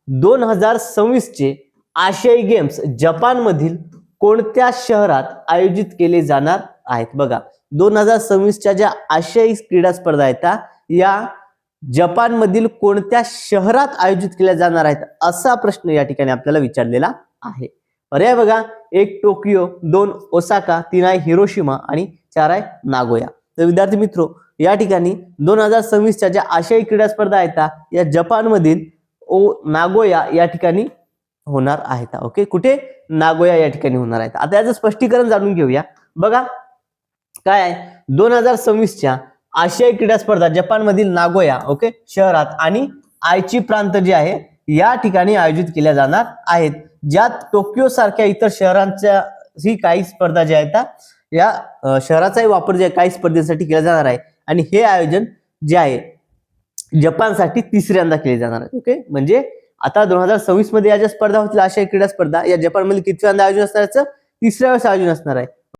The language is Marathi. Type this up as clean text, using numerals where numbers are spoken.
2026 चे आशियाई गेम्स जपानमधील कोणत्या शहरात आयोजित केले जाणार आहेत? बघा, 2026च्या ज्या आशियाई क्रीडा स्पर्धा आहेत या जपानमधील कोणत्या शहरात आयोजित केल्या जाणार आहेत असा प्रश्न या ठिकाणी आपल्याला विचारलेला आहे. पर्याय बघा, 1 टोकियो, 2 ओसाका, 3 आहे हिरोशिमा आणि 4 आहे नागोया. तर विद्यार्थी मित्रो, या ठिकाणी 2026च्या ज्या आशियाई क्रीडा स्पर्धा आहेत या जपानमधील नागोया या ठिकाणी होणार आहेत. ओके, कुठे? नागोया या ठिकाणी होणार आहेत. आता याचं स्पष्टीकरण जाणून घेऊया. बघा काय आहे, 2026च्या आशियाई क्रीडा स्पर्धा जपानमधील नागोया ओके शहरात आणि आयची प्रांत जे आहे या ठिकाणी आयोजित केल्या जाणार आहेत, ज्यात टोकियो सारख्या इतर शहरांच्या ही काही स्पर्धा ज्या आहेत या शहराचाही वापर जे काही स्पर्धेसाठी केला जाणार आहे आणि हे आयोजन जे आहे जपानसाठी तिसऱ्यांदा केले जाणार आहे. ओके, म्हणजे आता 2026 मध्ये या ज्या स्पर्धा होतील आशियाई क्रीडा स्पर्धा या जपानमध्ये कितव्यांदा आयोजन असणार आहे? तिसऱ्या वेळेस आयोजन असणार आहे.